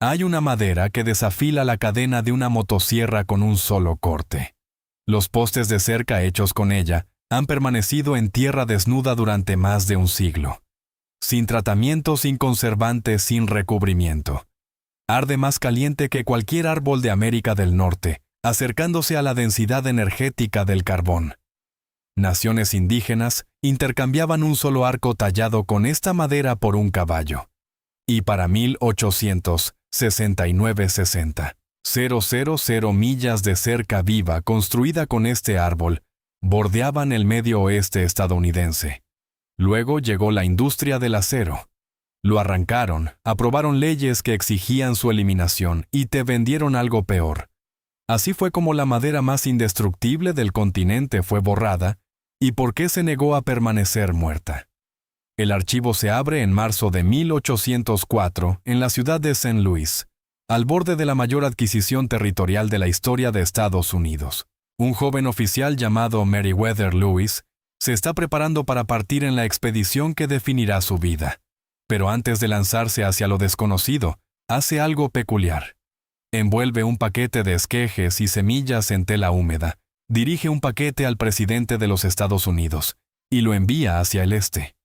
Hay una madera que desafila la cadena de una motosierra con un solo corte. Los postes de cerca hechos con ella han permanecido en tierra desnuda durante más de un siglo. Sin tratamiento, sin conservantes, sin recubrimiento. Arde más caliente que cualquier árbol de América del Norte, acercándose a la densidad energética del carbón. Naciones indígenas intercambiaban un solo arco tallado con esta madera por un caballo. Y para 1869-60, 000 millas de cerca viva construida con este árbol bordeaban el medio oeste estadounidense. Luego llegó la industria del acero. Lo arrancaron, aprobaron leyes que exigían su eliminación y te vendieron algo peor. Así fue como la madera más indestructible del continente fue borrada, y por qué se negó a permanecer muerta. El archivo se abre en marzo de 1804 en la ciudad de St. Louis, al borde de la mayor adquisición territorial de la historia de Estados Unidos. Un joven oficial llamado Meriwether Lewis se está preparando para partir en la expedición que definirá su vida. Pero antes de lanzarse hacia lo desconocido, hace algo peculiar. Envuelve un paquete de esquejes y semillas en tela húmeda, dirige un paquete al presidente de los Estados Unidos y lo envía hacia el este.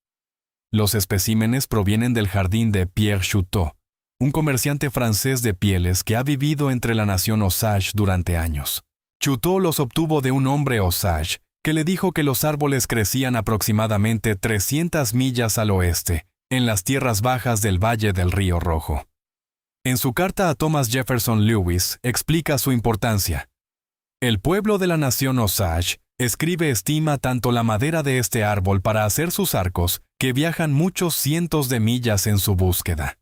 Los especímenes provienen del jardín de Pierre Chouteau, un comerciante francés de pieles que ha vivido entre la nación Osage durante años. Chouteau los obtuvo de un hombre Osage que le dijo que los árboles crecían aproximadamente 300 millas al oeste, en las tierras bajas del Valle del Río Rojo. En su carta a Thomas Jefferson Lewis explica su importancia. El pueblo de la nación Osage, escribe, estima tanto la madera de este árbol para hacer sus arcos, que viajan muchos cientos de millas en su búsqueda.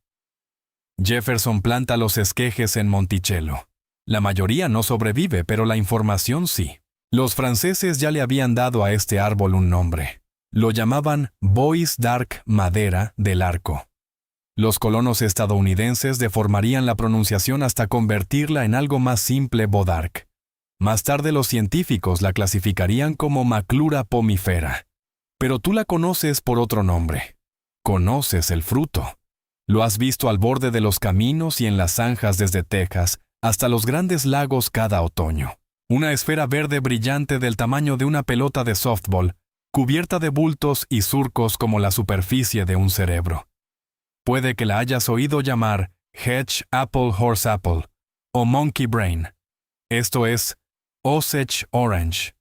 Jefferson planta los esquejes en Monticello. La mayoría no sobrevive, pero la información sí. Los franceses ya le habían dado a este árbol un nombre. Lo llamaban Bois d'Arc, madera del arco. Los colonos estadounidenses deformarían la pronunciación hasta convertirla en algo más simple, Bodarc. Más tarde los científicos la clasificarían como Maclura pomifera. Pero tú la conoces por otro nombre. Conoces el fruto. Lo has visto al borde de los caminos y en las zanjas desde Texas hasta los grandes lagos cada otoño. Una esfera verde brillante del tamaño de una pelota de softball, cubierta de bultos y surcos como la superficie de un cerebro. Puede que la hayas oído llamar Hedge Apple Horse Apple o Monkey Brain. Esto es Osage Orange.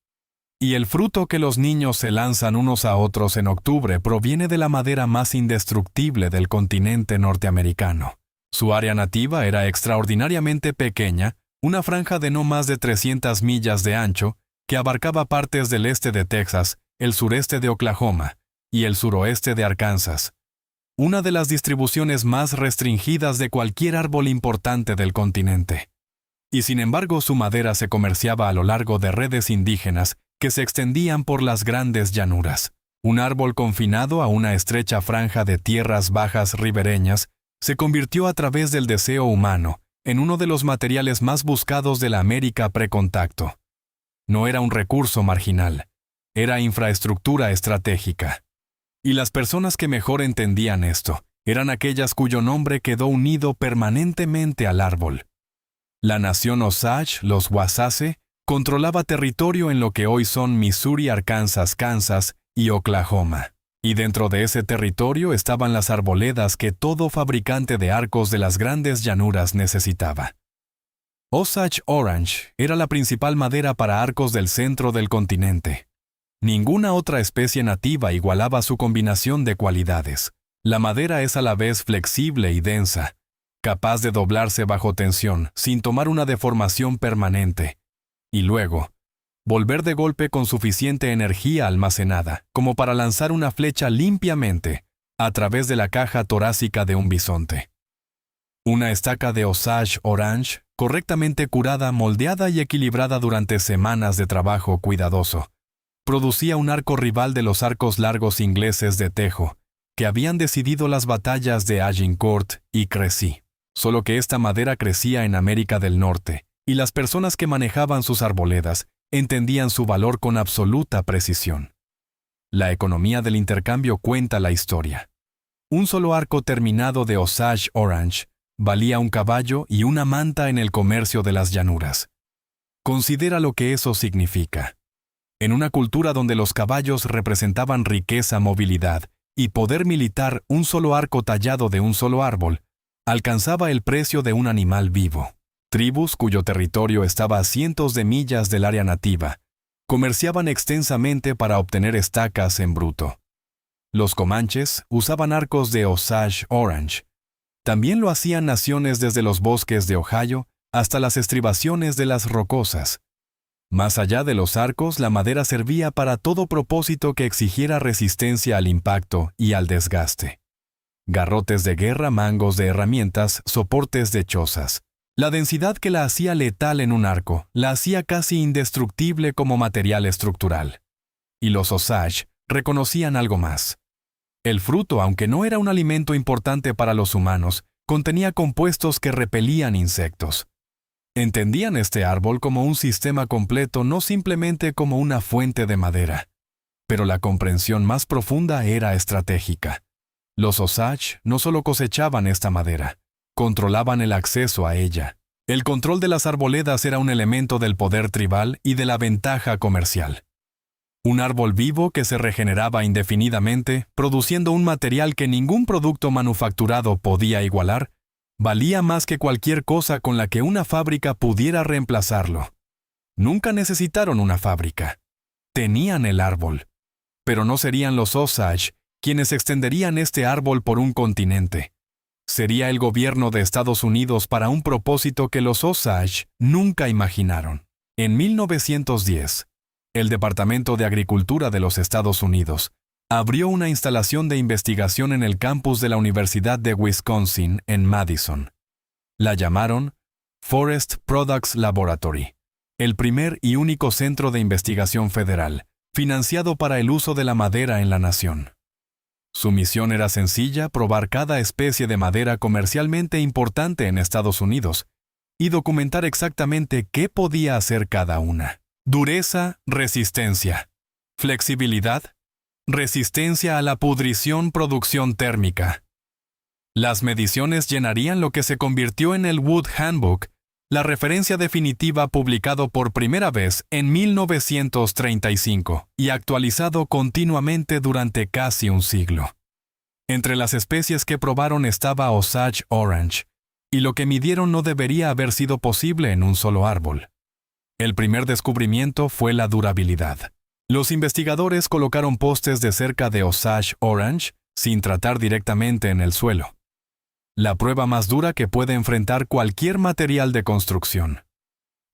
Y el fruto que los niños se lanzan unos a otros en octubre proviene de la madera más indestructible del continente norteamericano. Su área nativa era extraordinariamente pequeña, una franja de no más de 300 millas de ancho que abarcaba partes del este de Texas, el sureste de Oklahoma y el suroeste de Arkansas. Una de las distribuciones más restringidas de cualquier árbol importante del continente. Y sin embargo su madera se comerciaba a lo largo de redes indígenas que se extendían por las grandes llanuras. Un árbol confinado a una estrecha franja de tierras bajas ribereñas se convirtió a través del deseo humano en uno de los materiales más buscados de la América precontacto. No era un recurso marginal, era infraestructura estratégica. Y las personas que mejor entendían esto eran aquellas cuyo nombre quedó unido permanentemente al árbol. La nación Osage, los Wasase, controlaba territorio en lo que hoy son Missouri, Arkansas, Kansas y Oklahoma. Y dentro de ese territorio estaban las arboledas que todo fabricante de arcos de las grandes llanuras necesitaba. Osage Orange era la principal madera para arcos del centro del continente. Ninguna otra especie nativa igualaba su combinación de cualidades. La madera es a la vez flexible y densa, capaz de doblarse bajo tensión sin tomar una deformación permanente, y luego volver de golpe con suficiente energía almacenada como para lanzar una flecha limpiamente a través de la caja torácica de un bisonte. Una estaca de Osage Orange, correctamente curada, moldeada y equilibrada durante semanas de trabajo cuidadoso, producía un arco rival de los arcos largos ingleses de tejo, que habían decidido las batallas de Agincourt y Crécy. Solo que esta madera crecía en América del Norte, y las personas que manejaban sus arboledas entendían su valor con absoluta precisión. La economía del intercambio cuenta la historia. Un solo arco terminado de Osage Orange valía un caballo y una manta en el comercio de las llanuras. Considera lo que eso significa. En una cultura donde los caballos representaban riqueza, movilidad y poder militar, un solo arco tallado de un solo árbol alcanzaba el precio de un animal vivo. Tribus cuyo territorio estaba a cientos de millas del área nativa comerciaban extensamente para obtener estacas en bruto. Los comanches usaban arcos de Osage Orange. También lo hacían naciones desde los bosques de Ohio hasta las estribaciones de las Rocosas. Más allá de los arcos, la madera servía para todo propósito que exigiera resistencia al impacto y al desgaste. Garrotes de guerra, mangos de herramientas, soportes de chozas. La densidad que la hacía letal en un arco la hacía casi indestructible como material estructural. Y los Osage reconocían algo más. El fruto, aunque no era un alimento importante para los humanos, contenía compuestos que repelían insectos. Entendían este árbol como un sistema completo, no simplemente como una fuente de madera. Pero la comprensión más profunda era estratégica. Los Osage no solo cosechaban esta madera, controlaban el acceso a ella. El control de las arboledas era un elemento del poder tribal y de la ventaja comercial. Un árbol vivo que se regeneraba indefinidamente, produciendo un material que ningún producto manufacturado podía igualar, valía más que cualquier cosa con la que una fábrica pudiera reemplazarlo. Nunca necesitaron una fábrica. Tenían el árbol. Pero no serían los Osage quienes extenderían este árbol por un continente. Sería el gobierno de Estados Unidos para un propósito que los Osage nunca imaginaron. En 1910, el Departamento de Agricultura de los Estados Unidos abrió una instalación de investigación en el campus de la Universidad de Wisconsin en Madison. La llamaron Forest Products Laboratory, el primer y único centro de investigación federal, financiado para el uso de la madera en la nación. Su misión era sencilla: probar cada especie de madera comercialmente importante en Estados Unidos y documentar exactamente qué podía hacer cada una. Dureza, resistencia. Flexibilidad, resistencia a la pudrición, producción térmica. Las mediciones llenarían lo que se convirtió en el Wood Handbook, la referencia definitiva publicado por primera vez en 1935 y actualizado continuamente durante casi un siglo. Entre las especies que probaron estaba Osage Orange, y lo que midieron no debería haber sido posible en un solo árbol. El primer descubrimiento fue la durabilidad. Los investigadores colocaron postes de cerca de Osage Orange sin tratar directamente en el suelo. La prueba más dura que puede enfrentar cualquier material de construcción.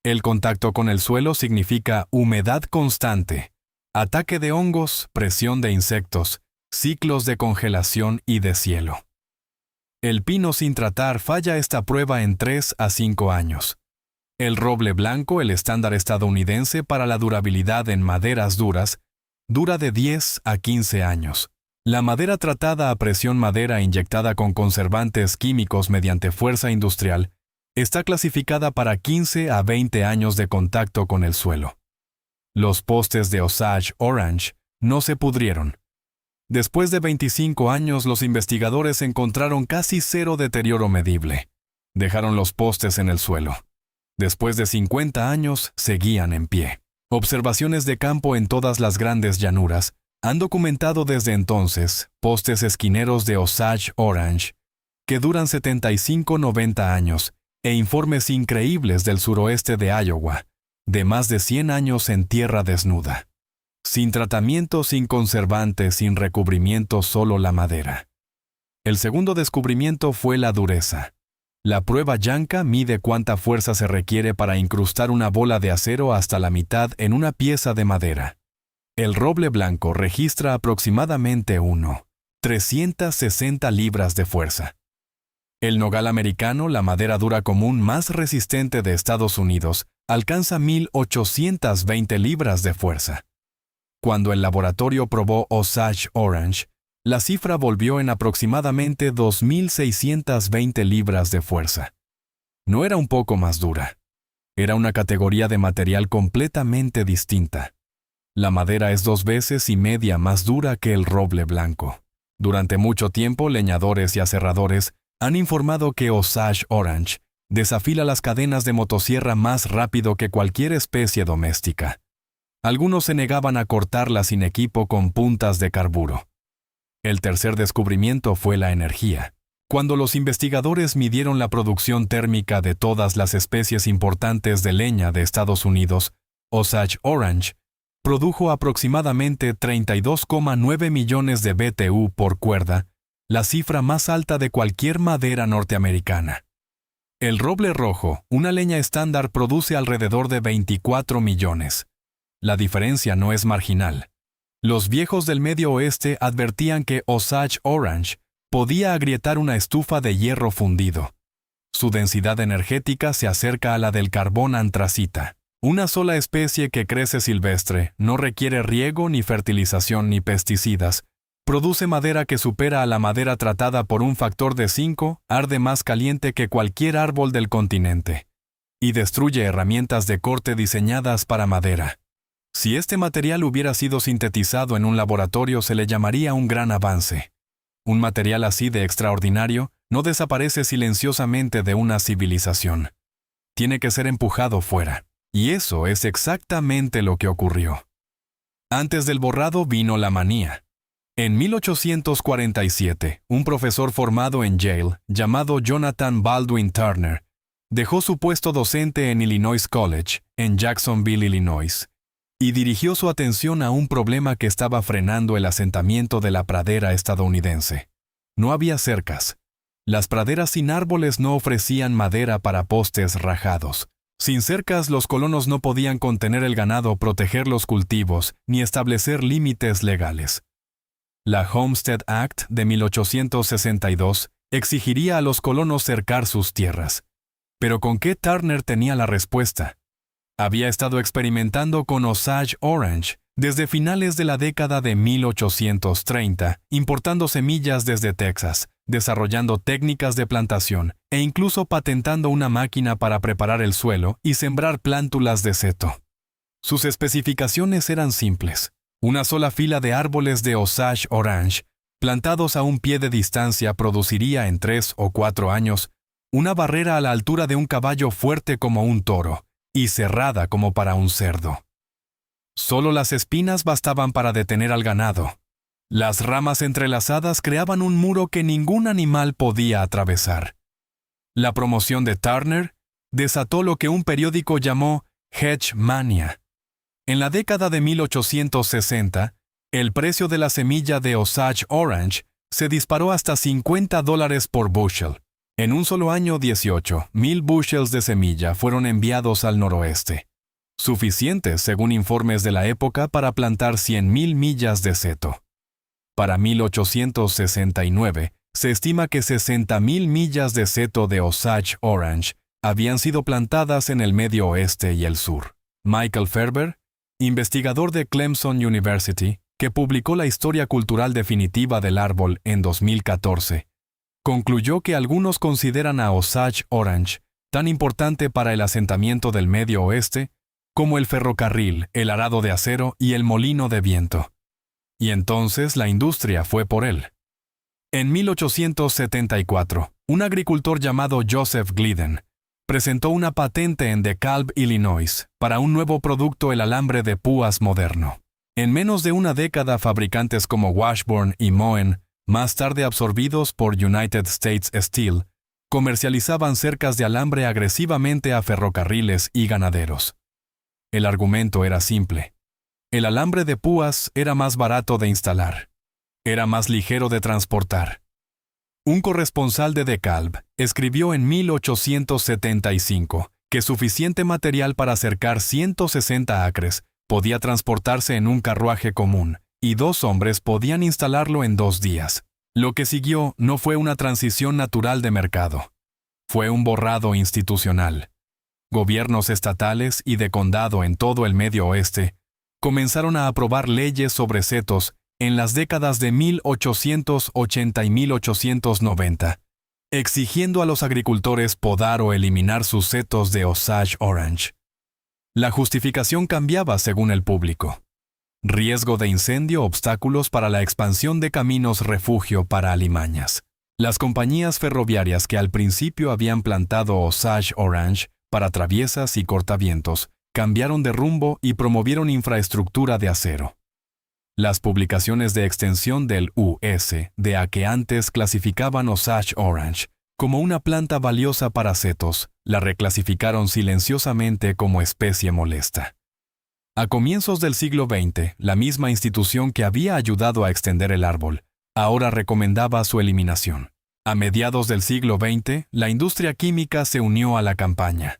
El contacto con el suelo significa humedad constante, ataque de hongos, presión de insectos, ciclos de congelación y deshielo. El pino sin tratar falla esta prueba en 3 a 5 años. El roble blanco, el estándar estadounidense para la durabilidad en maderas duras, dura de 10 a 15 años. La madera tratada a presión, madera inyectada con conservantes químicos mediante fuerza industrial, está clasificada para 15 a 20 años de contacto con el suelo. Los postes de Osage Orange no se pudrieron. Después de 25 años, los investigadores encontraron casi cero deterioro medible. Dejaron los postes en el suelo. Después de 50 años, seguían en pie. Observaciones de campo en todas las grandes llanuras han documentado desde entonces postes esquineros de Osage Orange que duran 75-90 años e informes increíbles del suroeste de Iowa, de más de 100 años en tierra desnuda. Sin tratamiento, sin conservantes, sin recubrimiento, solo la madera. El segundo descubrimiento fue la dureza. La prueba Janka mide cuánta fuerza se requiere para incrustar una bola de acero hasta la mitad en una pieza de madera. El roble blanco registra aproximadamente 360 libras de fuerza. El nogal americano, la madera dura común más resistente de Estados Unidos, alcanza 1,820 libras de fuerza. Cuando el laboratorio probó Osage Orange, la cifra volvió en aproximadamente 2,620 libras de fuerza. No era un poco más dura. Era una categoría de material completamente distinta. La madera es 2,5 veces más dura que el roble blanco. Durante mucho tiempo, leñadores y aserradores han informado que Osage Orange desafila las cadenas de motosierra más rápido que cualquier especie doméstica. Algunos se negaban a cortarla sin equipo con puntas de carburo. El tercer descubrimiento fue la energía. Cuando los investigadores midieron la producción térmica de todas las especies importantes de leña de Estados Unidos, Osage Orange produjo aproximadamente 32,9 millones de BTU por cuerda, la cifra más alta de cualquier madera norteamericana. El roble rojo, una leña estándar, produce alrededor de 24 millones. La diferencia no es marginal. Los viejos del Medio Oeste advertían que Osage Orange podía agrietar una estufa de hierro fundido. Su densidad energética se acerca a la del carbón antracita. Una sola especie que crece silvestre, no requiere riego ni fertilización ni pesticidas. Produce madera que supera a la madera tratada por un factor de 5, arde más caliente que cualquier árbol del continente. Y destruye herramientas de corte diseñadas para madera. Si este material hubiera sido sintetizado en un laboratorio, se le llamaría un gran avance. Un material así de extraordinario no desaparece silenciosamente de una civilización. Tiene que ser empujado fuera. Y eso es exactamente lo que ocurrió. Antes del borrado vino la manía. En 1847, un profesor formado en Yale, llamado Jonathan Baldwin Turner, dejó su puesto docente en Illinois College, en Jacksonville, Illinois, y dirigió su atención a un problema que estaba frenando el asentamiento de la pradera estadounidense. No había cercas. Las praderas sin árboles no ofrecían madera para postes rajados. Sin cercas, los colonos no podían contener el ganado, proteger los cultivos, ni establecer límites legales. La Homestead Act de 1862 exigiría a los colonos cercar sus tierras. ¿Pero con qué Turner tenía la respuesta? Había estado experimentando con Osage Orange desde finales de la década de 1830, importando semillas desde Texas, desarrollando técnicas de plantación e incluso patentando una máquina para preparar el suelo y sembrar plántulas de seto. Sus especificaciones eran simples. Una sola fila de árboles de Osage Orange, plantados a un pie de distancia, produciría en 3 o 4 años una barrera a la altura de un caballo, fuerte como un toro y cerrada como para un cerdo. Solo las espinas bastaban para detener al ganado. Las ramas entrelazadas creaban un muro que ningún animal podía atravesar. La promoción de Turner desató lo que un periódico llamó hedge mania. En la década de 1860, el precio de la semilla de Osage Orange se disparó hasta $50 por bushel. En un solo año, 18,000 bushels de semilla fueron enviados al noroeste, suficientes, según informes de la época, para plantar 100,000 millas de seto. Para 1869, se estima que 60,000 millas de seto de Osage Orange habían sido plantadas en el Medio Oeste y el Sur. Michael Ferber, investigador de Clemson University, que publicó la historia cultural definitiva del árbol en 2014, concluyó que algunos consideran a Osage Orange tan importante para el asentamiento del Medio Oeste como el ferrocarril, el arado de acero y el molino de viento. Y entonces la industria fue por él. En 1874, un agricultor llamado Joseph Glidden presentó una patente en DeKalb, Illinois, para un nuevo producto, el alambre de púas moderno. En menos de una década, fabricantes como Washburn y Moen, más tarde absorbidos por United States Steel, comercializaban cercas de alambre agresivamente a ferrocarriles y ganaderos. El argumento era simple. El alambre de púas era más barato de instalar. Era más ligero de transportar. Un corresponsal de DeKalb escribió en 1875 que suficiente material para cercar 160 acres podía transportarse en un carruaje común, y 2 hombres podían instalarlo en 2 días. Lo que siguió no fue una transición natural de mercado. Fue un borrado institucional. Gobiernos estatales y de condado en todo el Medio Oeste comenzaron a aprobar leyes sobre setos en las décadas de 1880 y 1890, exigiendo a los agricultores podar o eliminar sus setos de Osage Orange. La justificación cambiaba según el público. Riesgo de incendio, obstáculos para la expansión de caminos refugio para alimañas. Las compañías ferroviarias que al principio habían plantado Osage Orange para traviesas y cortavientos, cambiaron de rumbo y promovieron infraestructura de acero. Las publicaciones de extensión del USDA que antes clasificaban Osage Orange como una planta valiosa para setos, la reclasificaron silenciosamente como especie molesta. A comienzos del siglo XX, la misma institución que había ayudado a extender el árbol, ahora recomendaba su eliminación. A mediados del siglo XX, la industria química se unió a la campaña.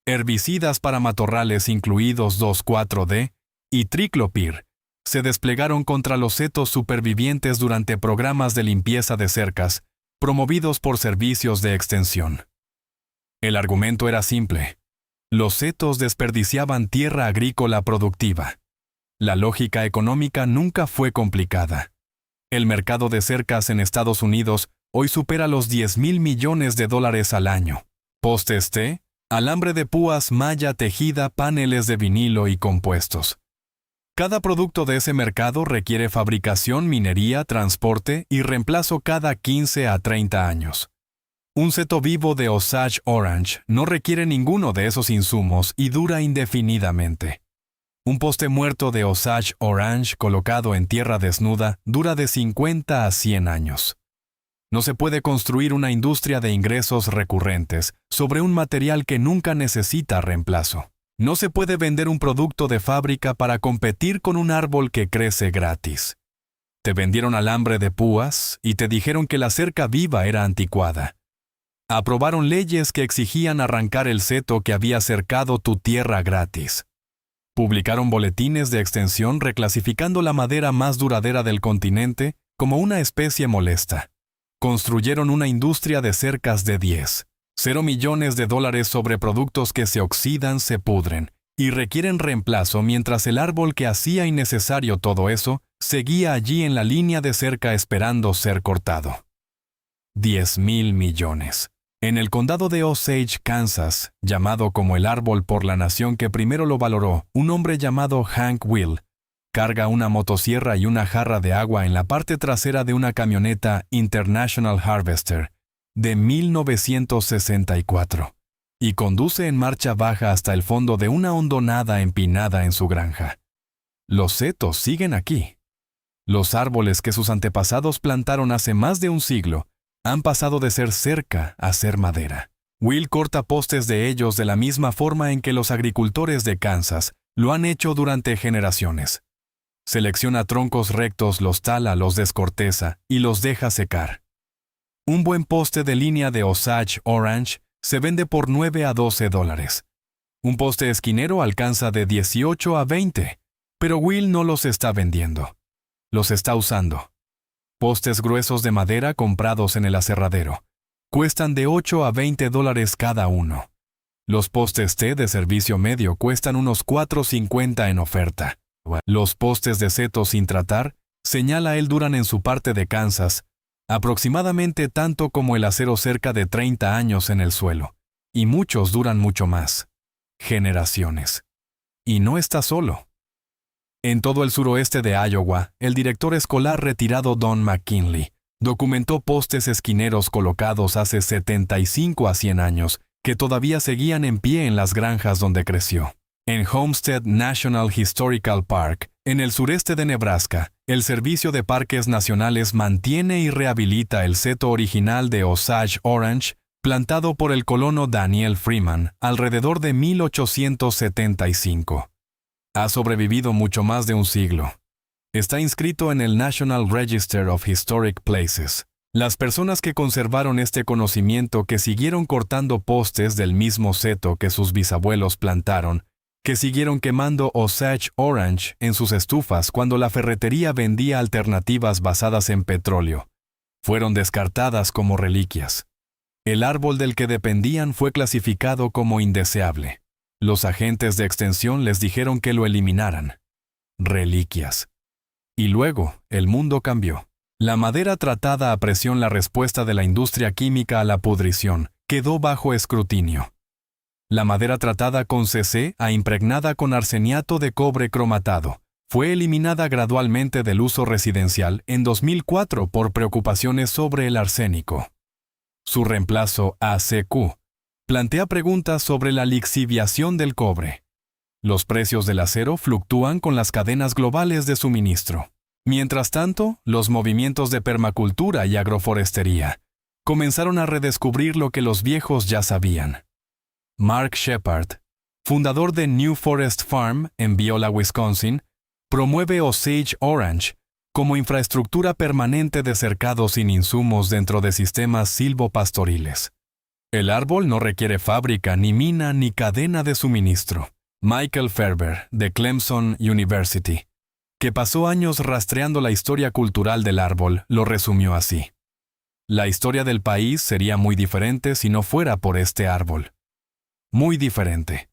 Herbicidas para matorrales incluidos 2,4-D y triclopir se desplegaron contra los setos supervivientes durante programas de limpieza de cercas, promovidos por servicios de extensión. El argumento era simple. Los setos desperdiciaban tierra agrícola productiva. La lógica económica nunca fue complicada. El mercado de cercas en Estados Unidos hoy supera los $10,000 millones al año. Postes T, alambre de púas, malla tejida, paneles de vinilo y compuestos. Cada producto de ese mercado requiere fabricación, minería, transporte y reemplazo cada 15 a 30 años. Un seto vivo de Osage Orange no requiere ninguno de esos insumos y dura indefinidamente. Un poste muerto de Osage Orange colocado en tierra desnuda dura de 50 a 100 años. No se puede construir una industria de ingresos recurrentes sobre un material que nunca necesita reemplazo. No se puede vender un producto de fábrica para competir con un árbol que crece gratis. Te vendieron alambre de púas y te dijeron que la cerca viva era anticuada. Aprobaron leyes que exigían arrancar el seto que había cercado tu tierra gratis. Publicaron boletines de extensión reclasificando la madera más duradera del continente como una especie molesta. Construyeron una industria de cercas de $0 millones sobre productos que se oxidan, se pudren y requieren reemplazo mientras el árbol que hacía innecesario todo eso seguía allí en la línea de cerca esperando ser cortado. $10,000 millones. En el condado de Osage, Kansas, llamado como el árbol por la nación que primero lo valoró, un hombre llamado Hank Will carga una motosierra y una jarra de agua en la parte trasera de una camioneta International Harvester de 1964 y conduce en marcha baja hasta el fondo de una hondonada empinada en su granja. Los setos siguen aquí. Los árboles que sus antepasados plantaron hace más de un siglo han pasado de ser cerca a ser madera. Will corta postes de ellos de la misma forma en que los agricultores de Kansas lo han hecho durante generaciones. Selecciona troncos rectos, los tala, los descorteza y los deja secar. Un buen poste de línea de Osage Orange se vende por $9 a $12. Un poste esquinero alcanza de 18 a 20, pero Will no los está vendiendo. Los está usando. Postes gruesos de madera comprados en el aserradero cuestan de 8 a $20 cada uno. Los postes T de servicio medio cuestan unos $4.50 en oferta. Los postes de seto sin tratar, señala él, duran en su parte de Kansas aproximadamente tanto como el acero cerca de 30 años en el suelo, y muchos duran mucho más. Generaciones. Y no está solo. En todo el suroeste de Iowa, el director escolar retirado Don McKinley documentó postes esquineros colocados hace 75 a 100 años que todavía seguían en pie en las granjas donde creció. En Homestead National Historical Park, en el sureste de Nebraska, el Servicio de Parques Nacionales mantiene y rehabilita el seto original de Osage Orange, plantado por el colono Daniel Freeman alrededor de 1875. Ha sobrevivido mucho más de un siglo. Está inscrito en el National Register of Historic Places. Las personas que conservaron este conocimiento, que siguieron cortando postes del mismo seto que sus bisabuelos plantaron, que siguieron quemando Osage Orange en sus estufas cuando la ferretería vendía alternativas basadas en petróleo, fueron descartadas como reliquias. El árbol del que dependían fue clasificado como indeseable. Los agentes de extensión les dijeron que lo eliminaran. Reliquias. Y luego, el mundo cambió. La madera tratada a presión, la respuesta de la industria química a la pudrición, quedó bajo escrutinio. La madera tratada con CC a impregnada con arseniato de cobre cromatado Fue eliminada gradualmente del uso residencial en 2004 por preocupaciones sobre el arsénico. Su reemplazo, ACQ, plantea preguntas sobre la lixiviación del cobre. Los precios del acero fluctúan con las cadenas globales de suministro. Mientras tanto, los movimientos de permacultura y agroforestería comenzaron a redescubrir lo que los viejos ya sabían. Mark Shepard, fundador de New Forest Farm en Beulah, Wisconsin, promueve Osage Orange como infraestructura permanente de cercado sin insumos dentro de sistemas silvopastoriles. El árbol no requiere fábrica, ni mina, ni cadena de suministro. Michael Ferber, de Clemson University, que pasó años rastreando la historia cultural del árbol, lo resumió así. La historia del país sería muy diferente si no fuera por este árbol. Muy diferente.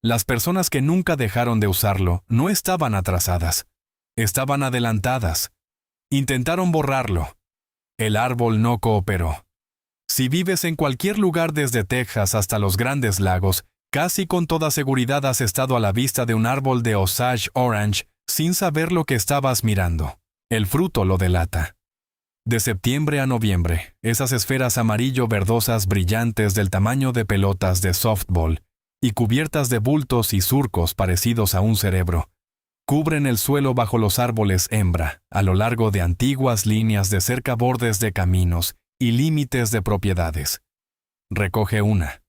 Las personas que nunca dejaron de usarlo no estaban atrasadas. Estaban adelantadas. Intentaron borrarlo. El árbol no cooperó. Si vives en cualquier lugar desde Texas hasta los Grandes Lagos, casi con toda seguridad has estado a la vista de un árbol de Osage Orange sin saber lo que estabas mirando. El fruto lo delata. De septiembre a noviembre, esas esferas amarillo-verdosas brillantes del tamaño de pelotas de softball y cubiertas de bultos y surcos parecidos a un cerebro, cubren el suelo bajo los árboles hembra, a lo largo de antiguas líneas de cercabordes de caminos y límites de propiedades. Recoge una.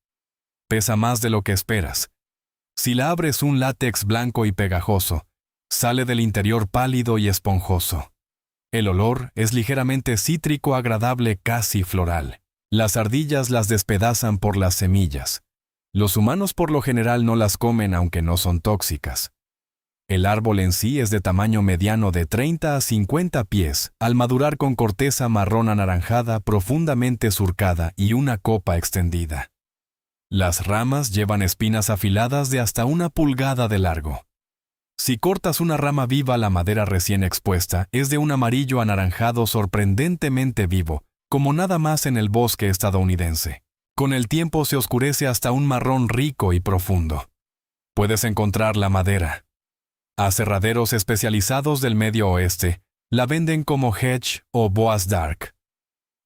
Pesa más de lo que esperas. Si la abres, un látex blanco y pegajoso, sale del interior pálido y esponjoso. El olor es ligeramente cítrico, agradable, casi floral. Las ardillas las despedazan por las semillas. Los humanos por lo general no las comen aunque no son tóxicas. El árbol en sí es de tamaño mediano de 30 a 50 pies, al madurar con corteza marrón anaranjada profundamente surcada y una copa extendida. Las ramas llevan espinas afiladas de hasta 1 pulgada de largo. Si cortas una rama viva, la madera recién expuesta es de un amarillo anaranjado sorprendentemente vivo, como nada más en el bosque estadounidense. Con el tiempo se oscurece hasta un marrón rico y profundo. Puedes encontrar la madera. Aserraderos especializados del Medio Oeste la venden como Hedge o Boaz Dark.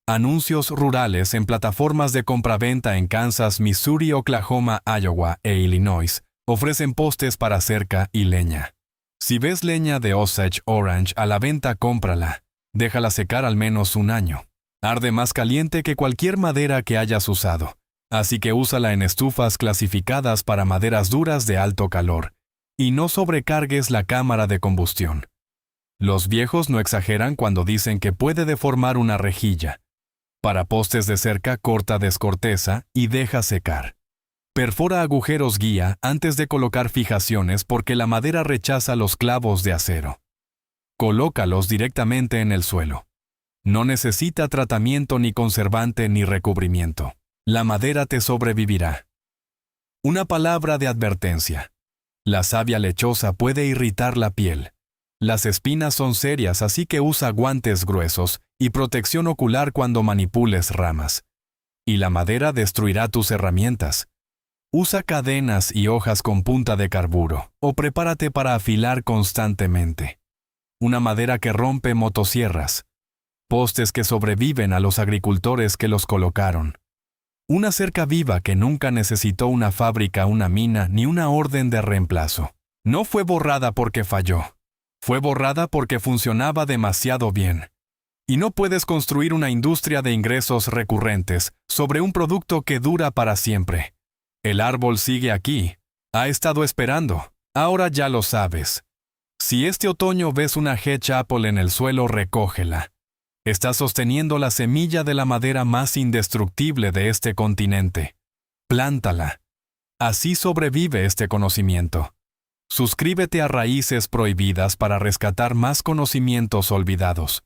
Anuncios rurales en plataformas de compraventa en Kansas, Missouri, Oklahoma, Iowa e Illinois ofrecen postes para cerca y leña. Si ves leña de Osage Orange a la venta, cómprala. Déjala secar al menos 1 año. Arde más caliente que cualquier madera que hayas usado, así que úsala en estufas clasificadas para maderas duras de alto calor, y no sobrecargues la cámara de combustión. Los viejos no exageran cuando dicen que puede deformar una rejilla. Para postes de cerca, corta descorteza y deja secar. Perfora agujeros guía antes de colocar fijaciones porque la madera rechaza los clavos de acero. Colócalos directamente en el suelo. No necesita tratamiento ni conservante ni recubrimiento. La madera te sobrevivirá. Una palabra de advertencia. La savia lechosa puede irritar la piel. Las espinas son serias, así que usa guantes gruesos y protección ocular cuando manipules ramas. Y la madera destruirá tus herramientas. Usa cadenas y hojas con punta de carburo, o prepárate para afilar constantemente. Una madera que rompe motosierras. Postes que sobreviven a los agricultores que los colocaron. Una cerca viva que nunca necesitó una fábrica, una mina, ni una orden de reemplazo. No fue borrada porque falló. Fue borrada porque funcionaba demasiado bien. Y no puedes construir una industria de ingresos recurrentes sobre un producto que dura para siempre. El árbol sigue aquí. Ha estado esperando. Ahora ya lo sabes. Si este otoño ves una Hedge Apple en el suelo, recógela. Estás sosteniendo la semilla de la madera más indestructible de este continente. Plántala. Así sobrevive este conocimiento. Suscríbete a Raíces Prohibidas para rescatar más conocimientos olvidados.